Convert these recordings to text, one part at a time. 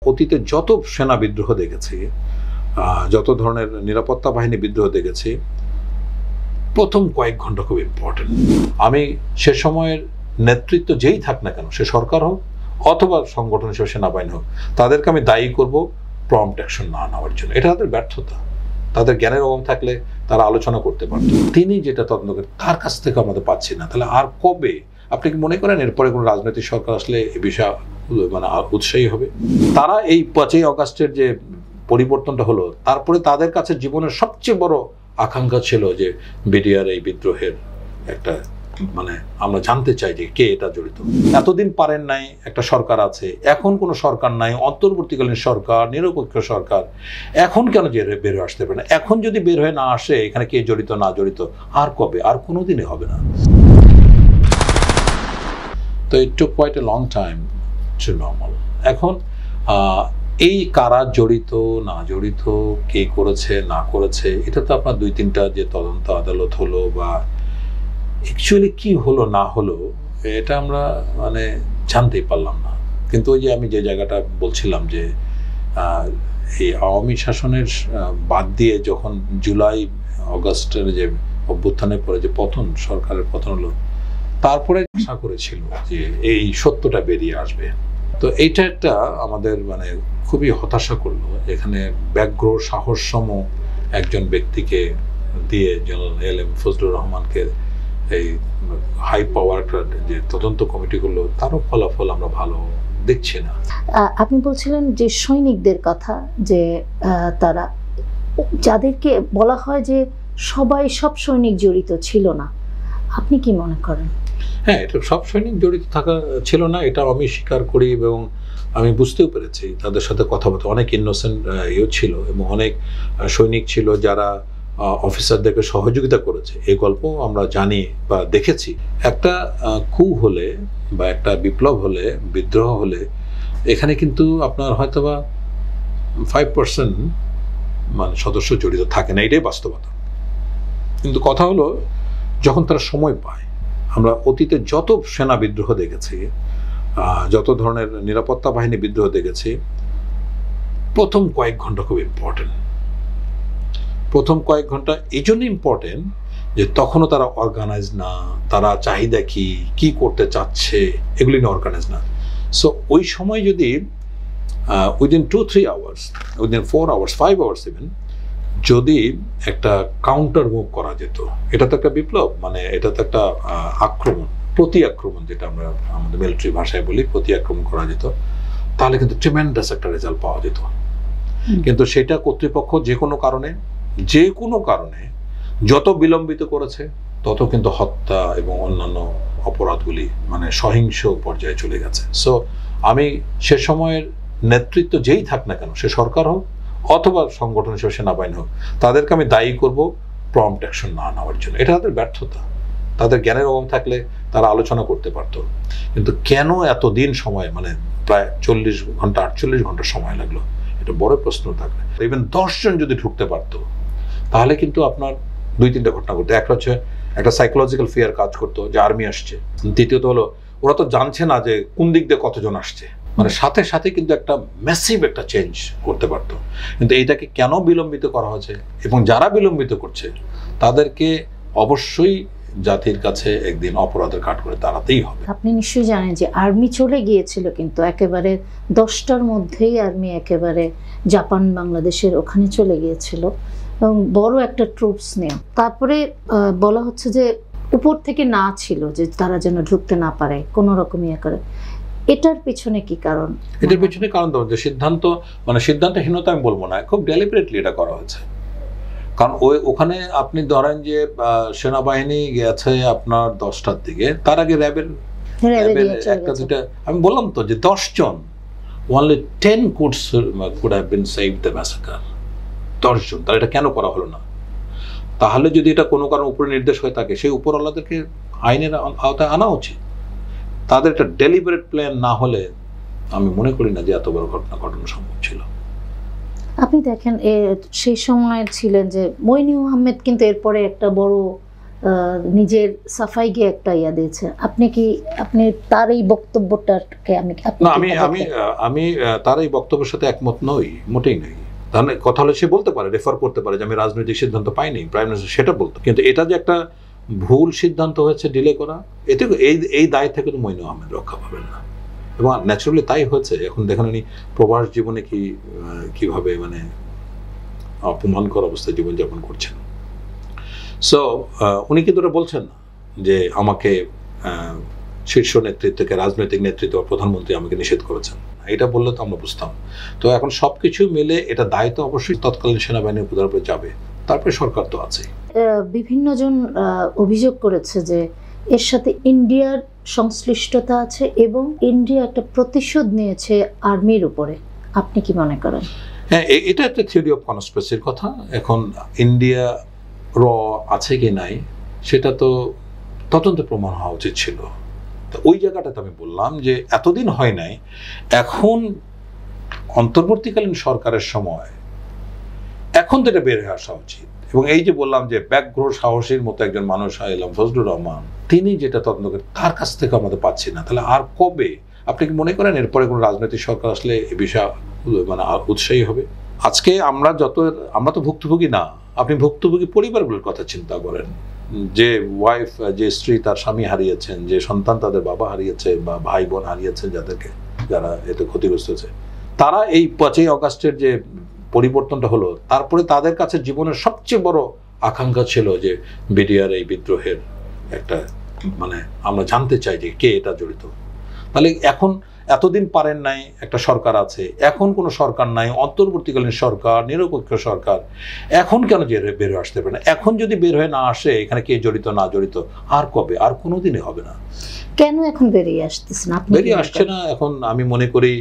অতীতে যত সেনা বিদ্রোহ দেখেছি, যত ধরনের নিরাপত্তা বাহিনী বিদ্রোহ দেখেছি, প্রথম কয়েক ঘন্টা খুব ইম্পর্টেন্ট। আমি সে সময়ের নেতৃত্ব যেই থাক না কেন, সে সরকার হোক অথবা সংগঠন হিসেবে সেনাবাহিনী হোক, তাদেরকে আমি দায়ী করব প্রম্পট অ্যাকশন না নেওয়ার জন্য। এটা তাদের ব্যর্থতা। তাদের জ্ঞানের অভাব থাকলে তারা আলোচনা করতে পারত। তিনি যেটা তদন্ত করেন তার কাছ থেকে আমাদের পাচ্ছি না। তাহলে আর কবে আপনি কি মনে করেন এরপরে কোনো রাজনৈতিক সরকার আসলে এ বিষয়ে উৎসাহী হবে? তারা এই 5ই আগস্টের যে পরিবর্তনটা হলো, তারপরে তাদের কাছে জীবনের সবচেয়ে বড় আকাঙ্ক্ষা ছিল যে বিডিআর এই বিদ্রোহের একটা আমরা জানতে চাই যে কে এটা জড়িত। এতদিন পারেন নাই, একটা সরকার আছে, এখন কোনো সরকার নাই, অন্তর্বর্তীকালীন সরকার, নিরপেক্ষ সরকার, এখন কেন যে বের হয়ে আসতে পারে না? এখন যদি বের হয়ে না আসে এখানে কে জড়িত না জড়িত, আর কবে? আর কোনোদিনই হবে না। তো it took quite a long time to normal. এখন এই কারা জড়িত না জড়িত, কে করেছে না করেছে, এটা তো আপনার 2-3টা যে তদন্ত আদালত হলো বা অ্যাকচুয়ালি কি হলো না হলো এটা আমরা জানতেই পারলাম না। কিন্তু ওই যে আমি যে জায়গাটা বলছিলাম যে এই আওয়ামী শাসনের বাদ দিয়ে যখন জুলাই আগস্টের যে অভ্যুত্থানের পরে যে পতন, সরকারের পতন হলো, তারপরে আশা করেছিল যে এই সত্যটা বেরিয়ে আসবে। তো এইটা একটা আমাদের খুবই হতাশা করলো। এখানে ব্যগ্র সাহসসম একজন ব্যক্তিকে দিয়ে জেনারেল এল.এম. ফজলুর রহমানকে এই হাই পাওয়ার যে তদন্ত কমিটি করলো, তারও ফলাফল আমরা ভালো দেখছি না। আপনি বলছিলেন যে সৈনিকদের কথা, যে তারা যাদেরকে বলা হয় যে সব সৈনিক জড়িত ছিল না, আপনি কি মনে করেন? হ্যাঁ, এটা সব সৈনিক জড়িত থাকা ছিল না, এটা আমি স্বীকার করি এবং আমি বুঝতেও পেরেছি। তাদের সাথে কথাবার্তা অনেক ইনোসেন্ট ছিল এবং অনেক সৈনিক ছিল যারা অফিসারদেরকে সহযোগিতা করেছে। এই গল্প আমরা জানি বা দেখেছি। একটা কু হলে বা একটা বিপ্লব হলে, বিদ্রোহ হলে, এখানে কিন্তু আপনার হয়তোবা 5% সদস্য জড়িত থাকে না, এটাই বাস্তবতা। কিন্তু কথা হলো, যখন তারা সময় পায়, আমরা অতীতে যত সেনা বিদ্রোহ দেখেছি, যত ধরনের নিরাপত্তা বাহিনী বিদ্রোহ দেখেছি, প্রথম কয়েক ঘন্টা খুব ইম্পর্টেন্ট। প্রথম কয়েক ঘন্টা এই জন্য ইম্পর্টেন্ট যে তখনও তারা অর্গানাইজ না, তারা চাহিদা কি করতে চাচ্ছে এগুলি নিয়ে অর্গানাইজ না। সো ওই সময় যদি within 2-3 hours, within 4 hours, 5 hours even, যদি একটা কাউন্টার মুভ করা যেত, এটা তো একটা বিপ্লব, এটা তো একটা আক্রমণ, প্রতি আক্রমণ, যেটা আমরা আমাদের মিলিটারি ভাষায় বলি, প্রতি আক্রমণ করা যেত, তাহলে কিন্তু ট্রিমেন্ডাস একটা রেজাল্ট পাওয়া যেত। কিন্তু সেটা কর্তৃপক্ষ যে কোনো কারণে যত বিলম্বিত করেছে, তত কিন্তু হত্যা এবং অন্যান্য অপরাধগুলি সহিংস পর্যায়ে চলে গেছে। সো আমি সে সময়ের নেতৃত্ব যেই থাক না কেন, সে সরকার হোক অথবা সংগঠন হিসেবে সেনাবাহিনী হোক, তাদেরকে আমি দায়ী করব প্রম্পট অ্যাকশন না নেওয়ার জন্য। এটা তাদের ব্যর্থতা। তাদের জ্ঞানের অভাব থাকলে তারা আলোচনা করতে পারতো। কিন্তু কেন এতদিন সময়, প্রায় 40 ঘন্টা 48 ঘন্টা সময় লাগলো, এটা বড় প্রশ্ন থাকবে। ইভেন 10 জন যদি ঢুকতে পারতো, তাহলে কিন্তু আপনার 2-3টা ঘটনা ঘটতো। একটা হচ্ছে একটা সাইকোলজিক্যাল ফিয়ার কাজ করতো যে আর্মি আসছে। দ্বিতীয়ত হলো, ওরা তো জানছে না যে কোন দিক দিয়ে কতজন আসছে, সাথে সাথে কিন্তু একটা ম্যাসিভ একটা চেঞ্জ করতে পারতো। কিন্তু এইটাকে কেন বিলম্বিত করা হয়েছে, এবং যারা বিলম্বিত করছে তাদেরকে অবশ্যই জাতির কাছে একদিন অপরাধের কাঠ করে দাঁড়াতেই হবে। আপনি নিশ্চয়ই জানেন যে আর্মি চলে গিয়েছিল, কিন্তু একেবারে 10টার মধ্যেই আর্মি একেবারে জাপান বাংলাদেশের ওখানে চলে গিয়েছিল এবং বড় একটা ট্রুপস নিয়ে। তারপরে বলা হচ্ছে যে উপর থেকে না ছিল যে তারা যেন ঢুকতে না পারে, কোনো রকম ইয়ে করে। এটার পিছনে কি কারণ? এটার পিছনে কারণ যে সিদ্ধান্তহীনতা আমি বলবো না, খুব ডেলিবারেটলি এটা করা হয়েছে। কারণ ওখানে আপনি ধরেন যে সেনাবাহিনী গেছে আপনার 10টার দিকে, তার আগে র্যাবের একটা দুটা, আমি বললাম তো যে 10 জন, only 10 could have been saved the massacre। 10 জন, তাহলে এটা কেন করা হলো না? তাহলে যদি এটা কোনো কারণ উপরে নির্দেশ হয়ে থাকে, সেই উপরওয়ালাদেরকে আইনের আওতায় আনা উচিত। তাদের একটা ডেলিবারেট প্ল্যান না হলে আমি মনে করি না যে এত বড় ঘটনা ঘটানো সম্ভব ছিল। আপনি দেখেন সেই সময় ছিলেন যে মইনুল আহমেদ, কিন্তু এরপরে একটা বড় নিজের সাফাই গিয়ে একটা ইয়া দিয়েছে। আপনি তার এই বক্তব্যটাকে আমি তার এই বক্তব্যের সাথে একমত নই, মোটেই নই। তাহলে কথা হলে সে বলতে পারে, রেফার করতে পারে যে আমি রাজনৈতিক সিদ্ধান্ত পাইনি, প্রাইম মিনিস্টার সেটা বলতো, কিন্তু এটা যে একটা ভুল সিদ্ধান্ত হয়েছে ডিলে করা, এতে এই দায় থেকে তো মঈন আহমেদ রক্ষা পাবেন না, এবং ন্যাচারালি তাই হয়েছে। এখন দেখেন উনি প্রবাস জীবনে কিভাবে মানে অপমানকর অবস্থায় জীবনযাপন করছেন। সো উনি কিন্তু ওটা বলছেন না যে আমাকে শীর্ষ নেতৃত্বকে, রাজনৈতিক নেতৃত্ব, প্রধানমন্ত্রী আমাকে নিষেধ করেছেন, এটা বললে তো আমরা বুঝতাম। তো এখন সবকিছু মিলে এটা দায়িত্ব অবশ্যই তৎকালীন সেনাবাহিনীর প্রধানের উপরে যাবে, তারপরে সরকার তো আছে। বিভিন্ন জন অভিযোগ করেছে যে এর সাথে ইন্ডিয়ার সংশ্লিষ্টতা আছে এবং ইন্ডিয়া একটা প্রতিশোধ নিয়েছে আর্মির উপরে। আপনি কি মনে করেন? হ্যাঁ, এটা একটা থিওরি অফ কনস্পিরেসির কথা। এখন ইন্ডিয়া আছে কি নাই সেটা তো তদন্তে প্রমাণ হওয়া উচিত ছিল। তো ওই জায়গাটাতে আমি বললাম যে এতদিন হয় নাই, এখন অন্তর্বর্তীকালীন সরকারের সময় এখন তো এটা বের হয়ে আসা উচিত। এবং এই যে বললাম যে ব্যগ্র সাহসীর মতো একজন মানুষ আইলাম ফজলুর রহমান, তিনি যেটা তদন্ত করেন তার কাছ থেকে আমাদের পাচ্ছি না, তাহলে আর কবে? আপনি কি মনে করেন এরপরে কোনো রাজনৈতিক সরকার আসলে এ বিষয়ে মানে উৎসাহী হবে? আজকে আমরা তো ভুক্তভোগী না, আপনি ভুক্তভোগী পরিবারগুলোর কথা চিন্তা করেন, যে ওয়াইফ, যে স্ত্রী তার স্বামী হারিয়েছেন, যে সন্তান তাদের বাবা হারিয়েছে বা ভাই বোন হারিয়েছেন, যারা এতে ক্ষতিগ্রস্ত হয়েছে, তারা এই 5ই অগাস্টের যে পরিবর্তনটা হলো, তারপরে তাদের কাছে জীবনের সবচেয়ে বড় আকাঙ্ক্ষা ছিল যে বিডিআর এই বিদ্রোহের একটা মানে আমরা জানতে চাই যে কে এটা জড়িত। তাহলে এখন এতদিন পারেন নাই, একটা সরকার আছে, এখন কোনো সরকার নাই, অন্তর্বর্তীকালীন সরকার, নিরপেক্ষ সরকার, এখন কেন যে বের হয়ে আসতে পারে না? এখন যদি বের হয়ে না আসে এখানে কে জড়িত না জড়িত, আর কবে? আর কোনোদিনই হবে না। কেন এখন বেরিয়ে আসতেছে না? বেরিয়ে আসছে না, এখন আমি মনে করি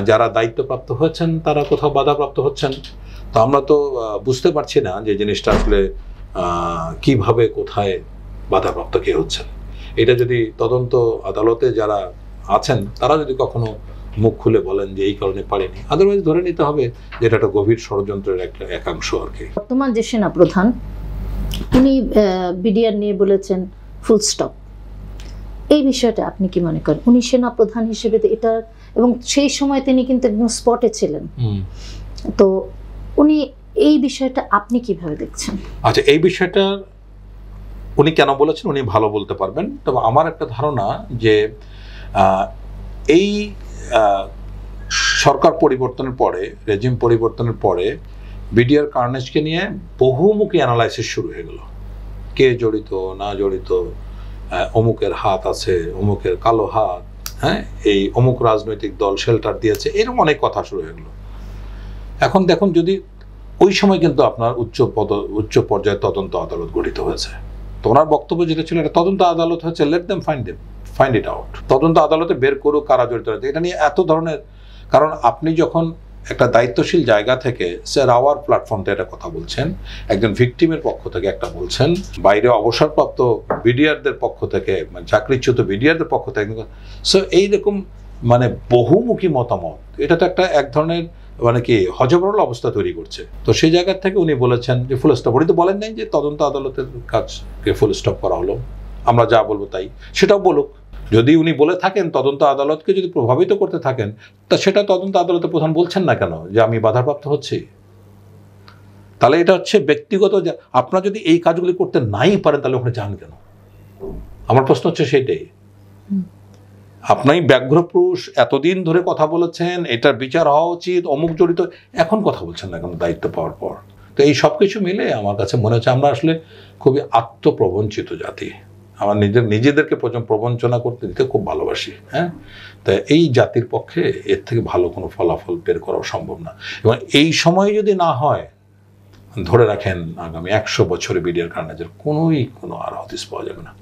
যারা দায়িত্বপ্রাপ্ত হচ্ছেন তারা কোথাও বাধাপ্রাপ্ত হচ্ছেন। তো আমরা তো বুঝতে পারছি না যে জিনিসটা আসলে কিভাবে, কোথায় বাধাপ্রাপ্ত কে হচ্ছেন। এটা যদি তদন্ত আদালতে যারা আছেন তারা যদি কখনো মুখ খুলে বলেন যে এই কারণে পারেনি, আদারওয়াইজ ধরে নিতে হবে যে এটা একটা গভীর ষড়যন্ত্রের একটা একাংশ আর কি। বর্তমান যে সেনা প্রধান, উনি বিডিআর নিয়ে বলেছেন ফুল স্টপ। এই বিষয়টা আপনি কি মনে করেন? উনি সেনা প্রধান হিসেবে এটা, এবং সেই সময় তিনি কিন্তু একদম স্পটে ছিলেন, তো উনি এই বিষয়টা আপনি কিভাবে দেখছেন? আচ্ছা, এই বিষয়টা উনি কেন বলেছেন উনি ভালো বলতে পারবেন। তবে আমার একটা ধারণা যে এই সরকার পরিবর্তনের পরে, রেজিম পরিবর্তনের পরে বিডিআর কার্নেজকে নিয়ে বহুমুখী অ্যানালাইসিস শুরু হয়ে গেল। কে জড়িত না জড়িত, অমুকের হাত আছে, অমুকের কালো হাত, হ্যাঁ, এই অমুক রাজনৈতিক দল শেল্টার দিয়েছে, এরকম অনেক কথা শুরু হয়ে গেল। এখন দেখুন, যদি ওই সময় কিন্তু আপনার উচ্চ পর্যায়ে তদন্ত আদালত গঠিত হয়েছে, তো ওনার বক্তব্য যেটা ছিল, এটা তদন্ত আদালত হচ্ছে, let them find it out. তদন্ত আদালতে বের করুক কারা জড়িত আছে। এটা নিয়ে এত ধরনের, কারণ আপনি যখন একটা দায়িত্বশীল জায়গা থেকে স্যার আওয়ার প্ল্যাটফর্মতে একটা কথা বলছেন, একজন ভিকটিমের পক্ষ থেকে একটা বলছেন, বাইরে অবসরপ্রাপ্ত বিডিআরদের পক্ষ থেকে, মানে চাকরিচ্যুত বিডিআরদের পক্ষ থেকে, সো এইরকম মানে বহুমুখী মতামত, এটা তো এক ধরনের মানে কি হজবরল অবস্থা তৈরি করছে। তো সেই জায়গা থেকে উনি বলেছেন যে ফুল স্টপ। উনি তো বলেন নাই যে তদন্ত আদালতের কাজকে ফুল স্টপ করা হলো, আমরা যা বলবো তাই, সেটাও বলুক। যদি উনি বলে থাকেন তদন্ত আদালতকে যদি প্রভাবিত করতে থাকেন, তা সেটা তদন্ত আদালতের প্রধান বলছেন না কেন যে আমি বাধাপ্রাপ্ত হচ্ছি? তাহলে এটা হচ্ছে ব্যক্তিগত, আপনারা যদি এই কাজগুলি করতে নাই পারেন তাহলে ওখানে যান কেন? আমার প্রশ্ন হচ্ছে সেটাই। আপনি ব্যগ্রপুরুষ, এতদিন ধরে কথা বলেছেন এটার বিচার হওয়া উচিত, অমুক জড়িত, এখন কথা বলছেন না কেন দায়িত্ব পাওয়ার পর? তো এই সব কিছু মিলে আমার কাছে মনে হচ্ছে আমরা আসলে খুবই আত্মপ্রবঞ্চিত জাতি। আমার নিজেদেরকে প্রবঞ্চনা করতে দিতে খুব ভালোবাসি। হ্যাঁ, তাই এই জাতির পক্ষে এর থেকে ভালো কোনো ফলাফল বের করা সম্ভব না। এবং এই সময় যদি না হয়, ধরে রাখেন আগামী 100 বছরে বিডিআর কার্নেজের কোনো আর হদিস পাওয়া যাবে না।